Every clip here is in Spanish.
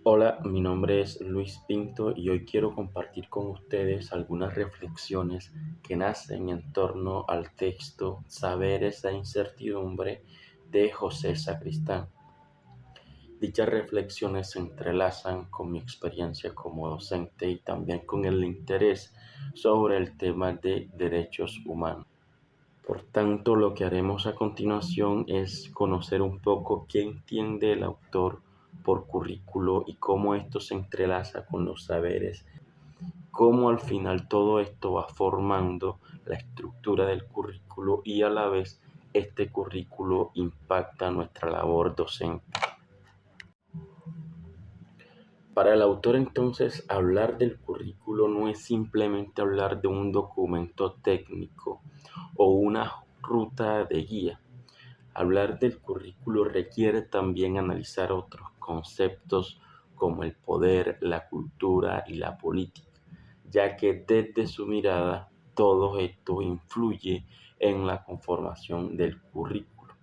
Hola, mi nombre es Luis Pinto y hoy quiero compartir con ustedes algunas reflexiones que nacen en torno al texto Saberes e Incertidumbre de José Sacristán. Dichas reflexiones se entrelazan con mi experiencia como docente y también con el interés sobre el tema de derechos humanos. Por tanto, lo que haremos a continuación es conocer un poco qué entiende el autor por currículo y cómo esto se entrelaza con los saberes, cómo al final todo esto va formando la estructura del currículo y a la vez este currículo impacta nuestra labor docente. Para el autor entonces hablar del currículo no es simplemente hablar de un documento técnico o una ruta de guía. Hablar del currículo requiere también analizar otros conceptos como el poder, la cultura y la política, ya que desde su mirada todo esto influye en la conformación del currículo.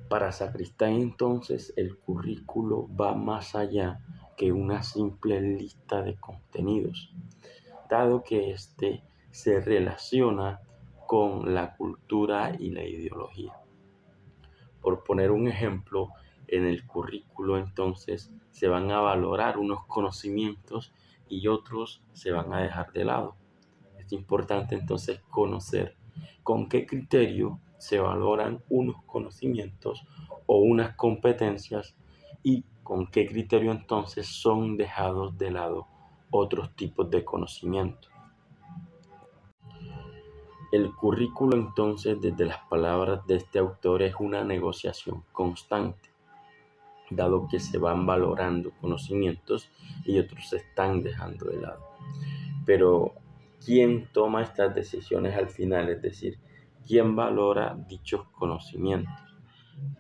Para Sacristán entonces el currículo va más allá que una simple lista de contenidos, dado que éste se relaciona con la cultura y la ideología. Por poner un ejemplo, en el currículo entonces se van a valorar unos conocimientos y otros se van a dejar de lado. Es importante entonces conocer con qué criterio se valoran unos conocimientos o unas competencias y con qué criterio entonces son dejados de lado otros tipos de conocimientos. El currículo entonces, desde las palabras de este autor, es una negociación constante, dado que se van valorando conocimientos y otros se están dejando de lado. Pero, ¿quién toma estas decisiones al final? Es decir, ¿quién valora dichos conocimientos?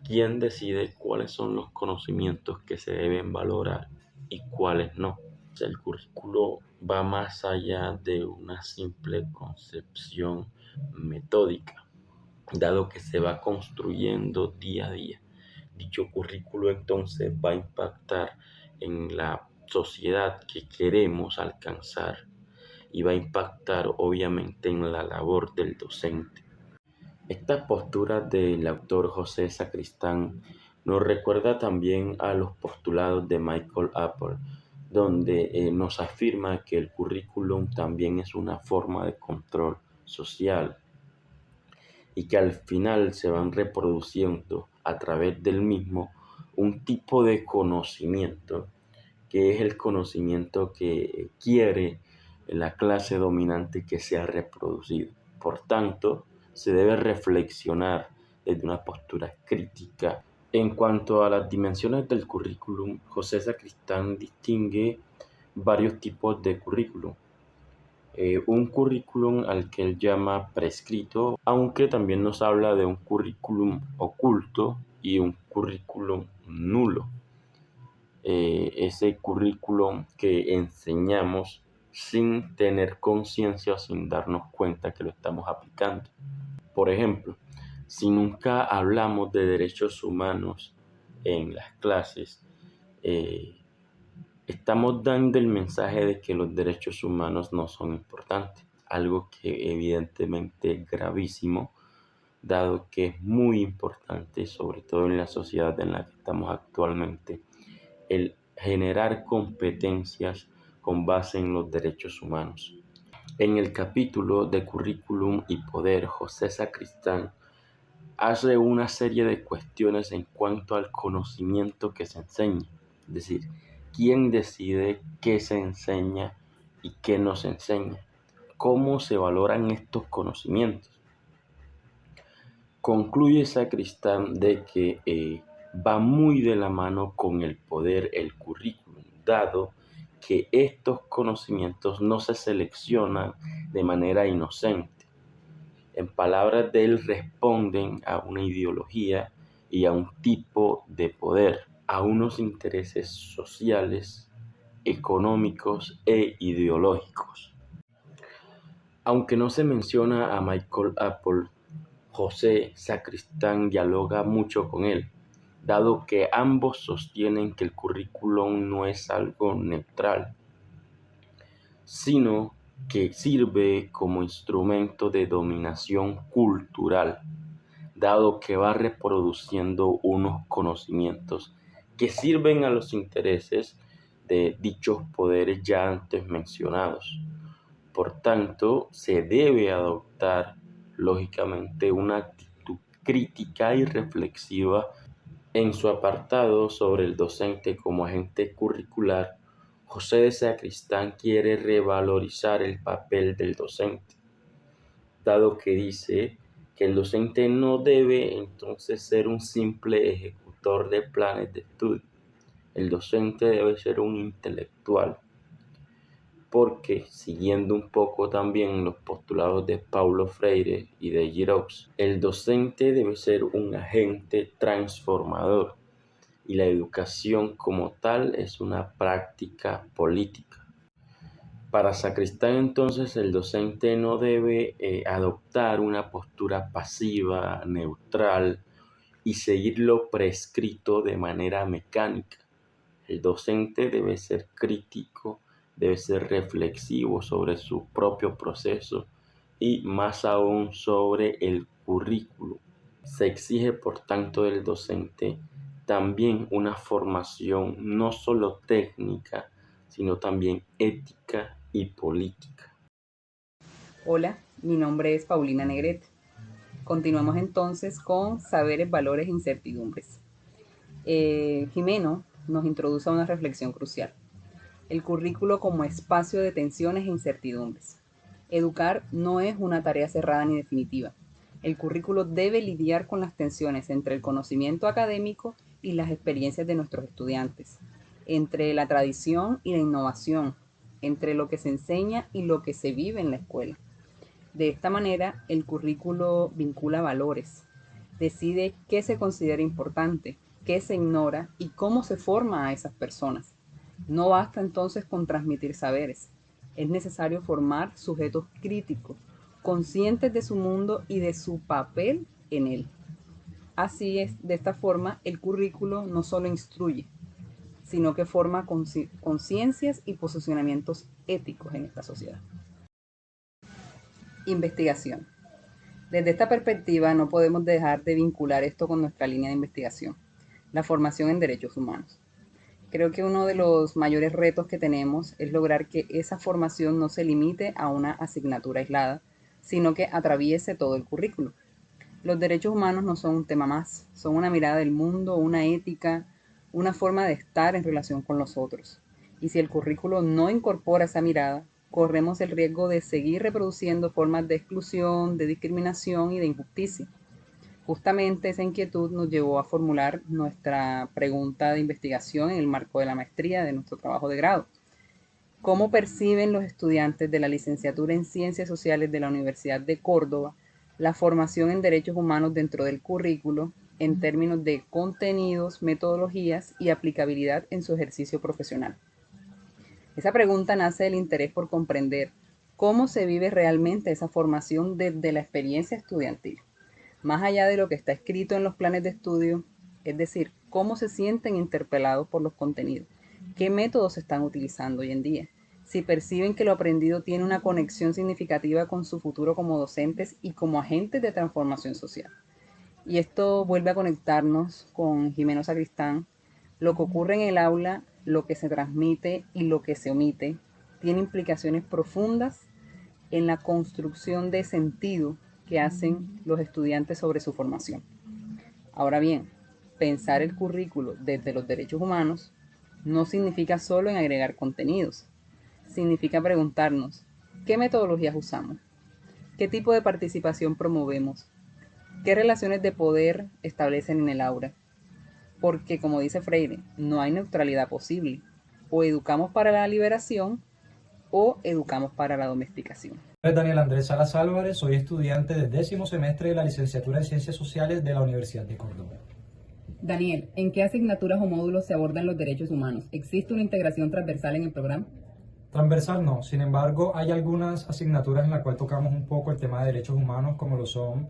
¿Quién decide cuáles son los conocimientos que se deben valorar y cuáles no? El currículo va más allá de una simple concepción metódica, dado que se va construyendo día a día. Dicho currículo entonces va a impactar en la sociedad que queremos alcanzar y va a impactar obviamente en la labor del docente. Esta postura del autor José Sacristán nos recuerda también a los postulados de Michael Apple, donde nos afirma que el currículum también es una forma de control social y que al final se van reproduciendo a través del mismo un tipo de conocimiento que es el conocimiento que quiere la clase dominante que sea reproducido. Por tanto, se debe reflexionar desde una postura crítica. En cuanto a las dimensiones del currículum, José Sacristán distingue varios tipos de currículum. Un currículum al que él llama prescrito, aunque también nos habla de un currículum oculto y un currículum nulo. Ese currículum que enseñamos sin tener conciencia o sin darnos cuenta que lo estamos aplicando. Por ejemplo, si nunca hablamos de derechos humanos en las clases, eh, estamos dando el mensaje de que los derechos humanos no son importantes, algo que evidentemente es gravísimo, dado que es muy importante, sobre todo en la sociedad en la que estamos actualmente, el generar competencias con base en los derechos humanos. En el capítulo de Currículum y Poder, José Sacristán hace una serie de cuestiones en cuanto al conocimiento que se enseña, es decir, quién decide qué se enseña y qué no se enseña, cómo se valoran estos conocimientos. Concluye Sacristán de que va muy de la mano con el poder el currículum, dado que estos conocimientos no se seleccionan de manera inocente. En palabras de él, responden a una ideología y a un tipo de poder, a unos intereses sociales, económicos e ideológicos. Aunque no se menciona a Michael Apple, José Sacristán dialoga mucho con él, dado que ambos sostienen que el currículum no es algo neutral, sino que sirve como instrumento de dominación cultural, dado que va reproduciendo unos conocimientos que sirven a los intereses de dichos poderes ya antes mencionados. Por tanto, se debe adoptar, lógicamente, una actitud crítica y reflexiva. En su apartado sobre el docente como agente curricular, José de Sacristán quiere revalorizar el papel del docente, dado que dice que el docente no debe entonces ser un simple ejecutor de planes de estudio. El docente debe ser un intelectual, porque siguiendo un poco también los postulados de Paulo Freire y de Giroux, el docente debe ser un agente transformador y la educación como tal es una práctica política. Para Sacristán entonces el docente no debe adoptar una postura pasiva, neutral y seguir lo prescrito de manera mecánica. El docente debe ser crítico, debe ser reflexivo sobre su propio proceso y más aún sobre el currículo. Se exige por tanto del docente también una formación no solo técnica, sino también ética y política. Hola, mi nombre es Paulina Negrete. Continuamos entonces con saberes, valores e incertidumbres. Jimeno nos introduce a una reflexión crucial. El currículo como espacio de tensiones e incertidumbres. Educar no es una tarea cerrada ni definitiva. El currículo debe lidiar con las tensiones entre el conocimiento académico y las experiencias de nuestros estudiantes, entre la tradición y la innovación, entre lo que se enseña y lo que se vive en la escuela. De esta manera, el currículo vincula valores, decide qué se considera importante, qué se ignora y cómo se forma a esas personas. No basta entonces con transmitir saberes, es necesario formar sujetos críticos, conscientes de su mundo y de su papel en él. Así es, de esta forma, el currículo no solo instruye, sino que forma conciencias y posicionamientos éticos en esta sociedad. Investigación. Desde esta perspectiva no podemos dejar de vincular esto con nuestra línea de investigación, la formación en derechos humanos. Creo que uno de los mayores retos que tenemos es lograr que esa formación no se limite a una asignatura aislada, sino que atraviese todo el currículo. Los derechos humanos no son un tema más, son una mirada del mundo, una ética, una forma de estar en relación con los otros. Y si el currículo no incorpora esa mirada, corremos el riesgo de seguir reproduciendo formas de exclusión, de discriminación y de injusticia. Justamente esa inquietud nos llevó a formular nuestra pregunta de investigación en el marco de la maestría de nuestro trabajo de grado. ¿Cómo perciben los estudiantes de la licenciatura en Ciencias Sociales de la Universidad de Córdoba la formación en derechos humanos dentro del currículo en términos de contenidos, metodologías y aplicabilidad en su ejercicio profesional? Esa pregunta nace del interés por comprender cómo se vive realmente esa formación desde la experiencia estudiantil, más allá de lo que está escrito en los planes de estudio, es decir, cómo se sienten interpelados por los contenidos, qué métodos se están utilizando hoy en día, si perciben que lo aprendido tiene una conexión significativa con su futuro como docentes y como agentes de transformación social. Y esto vuelve a conectarnos con Jimeno Sacristán. Lo que ocurre en el aula, lo que se transmite y lo que se omite, tiene implicaciones profundas en la construcción de sentido que hacen los estudiantes sobre su formación. Ahora bien, pensar el currículo desde los derechos humanos no significa solo en agregar contenidos, significa preguntarnos, ¿qué metodologías usamos? ¿Qué tipo de participación promovemos? ¿Qué relaciones de poder establecen en el aula? Porque, como dice Freire, no hay neutralidad posible. O educamos para la liberación o educamos para la domesticación. Soy Daniel Andrés Salas Álvarez, soy estudiante del 10º semestre de la licenciatura en Ciencias Sociales de la Universidad de Córdoba. Daniel, ¿en qué asignaturas o módulos se abordan los derechos humanos? ¿Existe una integración transversal en el programa? Transversal no, sin embargo hay algunas asignaturas en las cuales tocamos un poco el tema de derechos humanos como lo son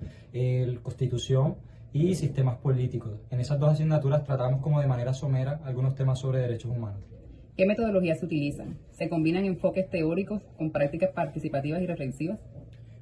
Constitución y sistemas políticos. En esas dos asignaturas tratamos como de manera somera algunos temas sobre derechos humanos. ¿Qué metodologías se utilizan? ¿Se combinan enfoques teóricos con prácticas participativas y reflexivas?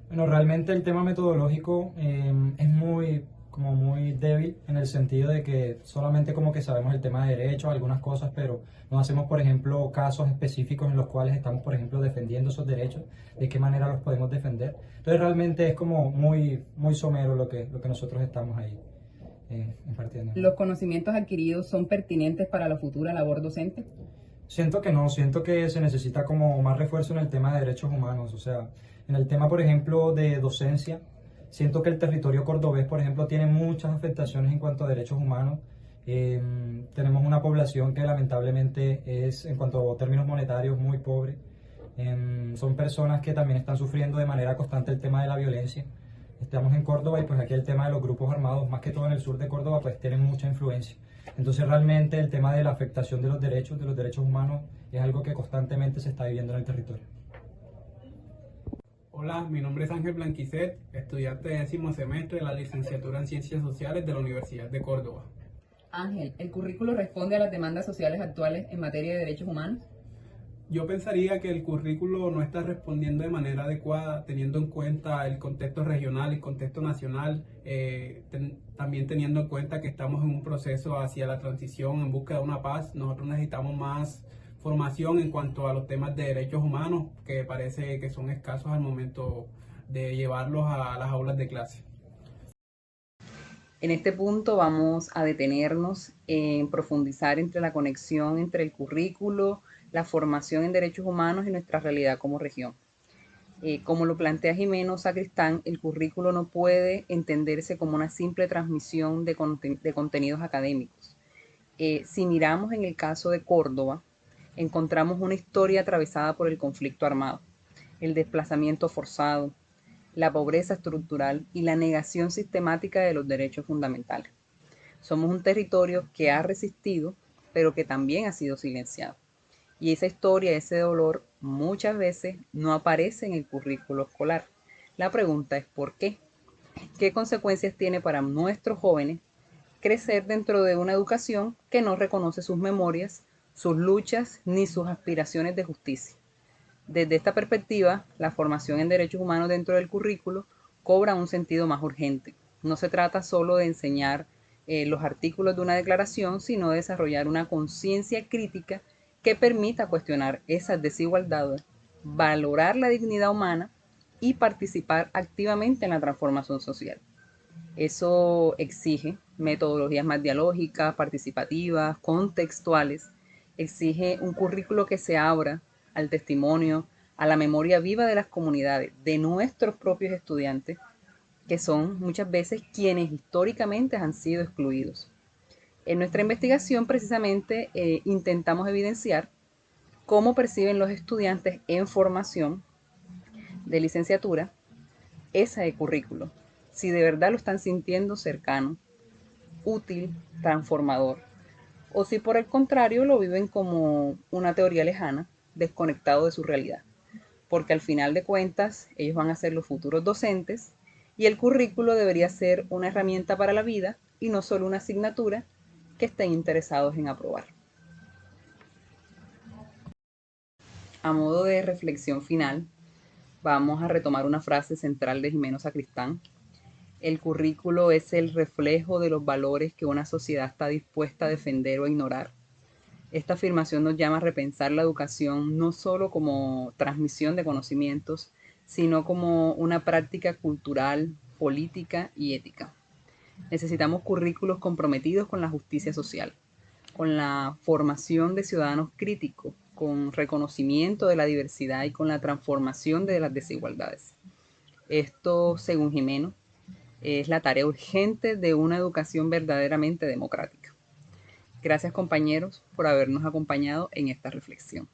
Bueno, realmente el tema metodológico es muy débil en el sentido de que solamente como que sabemos el tema de derechos, algunas cosas, pero no hacemos, por ejemplo, casos específicos en los cuales estamos, por ejemplo, defendiendo esos derechos, de qué manera los podemos defender. Entonces realmente es como muy somero lo que nosotros estamos ahí impartiendo. ¿Los conocimientos adquiridos son pertinentes para la futura labor docente? Siento que no, siento que se necesita como más refuerzo en el tema de derechos humanos, o sea, en el tema, por ejemplo, de docencia, siento que el territorio cordobés, por ejemplo, tiene muchas afectaciones en cuanto a derechos humanos. Tenemos una población que lamentablemente es, en cuanto a términos monetarios, muy pobre. Son personas que también están sufriendo de manera constante el tema de la violencia. Estamos en Córdoba y pues aquí el tema de los grupos armados, más que todo en el sur de Córdoba, pues tienen mucha influencia. Entonces realmente el tema de la afectación de los derechos humanos, es algo que constantemente se está viviendo en el territorio. Hola, mi nombre es Ángel Blanquicet, estudiante de 10º semestre de la licenciatura en Ciencias Sociales de la Universidad de Córdoba. Ángel, ¿el currículo responde a las demandas sociales actuales en materia de derechos humanos? Yo pensaría que el currículo no está respondiendo de manera adecuada, teniendo en cuenta el contexto regional y contexto nacional, también teniendo en cuenta que estamos en un proceso hacia la transición en busca de una paz. Nosotros necesitamos más formación en cuanto a los temas de derechos humanos, que parece que son escasos al momento de llevarlos a las aulas de clase. En este punto vamos a detenernos en profundizar entre la conexión entre el currículo, la formación en derechos humanos y nuestra realidad como región. Como lo plantea Jimeno Sacristán, el currículo no puede entenderse como una simple transmisión de contenidos académicos. Si miramos en el caso de Córdoba, encontramos una historia atravesada por el conflicto armado, el desplazamiento forzado, la pobreza estructural y la negación sistemática de los derechos fundamentales. Somos un territorio que ha resistido, pero que también ha sido silenciado. Y esa historia, ese dolor, muchas veces no aparece en el currículo escolar. La pregunta es ¿por qué? ¿Qué consecuencias tiene para nuestros jóvenes crecer dentro de una educación que no reconoce sus memorias, sus luchas ni sus aspiraciones de justicia? Desde esta perspectiva, la formación en derechos humanos dentro del currículo cobra un sentido más urgente. No se trata solo de enseñar los artículos de una declaración, sino de desarrollar una conciencia crítica que permita cuestionar esas desigualdades, valorar la dignidad humana y participar activamente en la transformación social. Eso exige metodologías más dialógicas, participativas, contextuales, exige un currículo que se abra al testimonio, a la memoria viva de las comunidades, de nuestros propios estudiantes, que son muchas veces quienes históricamente han sido excluidos. En nuestra investigación precisamente intentamos evidenciar cómo perciben los estudiantes en formación de licenciatura ese currículo, si de verdad lo están sintiendo cercano, útil, transformador, o si por el contrario lo viven como una teoría lejana, desconectado de su realidad, porque al final de cuentas ellos van a ser los futuros docentes y el currículo debería ser una herramienta para la vida y no solo una asignatura que estén interesados en aprobar. A modo de reflexión final, vamos a retomar una frase central de Jimeno Sacristán. El currículo es el reflejo de los valores que una sociedad está dispuesta a defender o ignorar. Esta afirmación nos llama a repensar la educación no solo como transmisión de conocimientos, sino como una práctica cultural, política y ética. Necesitamos currículos comprometidos con la justicia social, con la formación de ciudadanos críticos, con reconocimiento de la diversidad y con la transformación de las desigualdades. Esto, según Jimeno, es la tarea urgente de una educación verdaderamente democrática. Gracias, compañeros, por habernos acompañado en esta reflexión.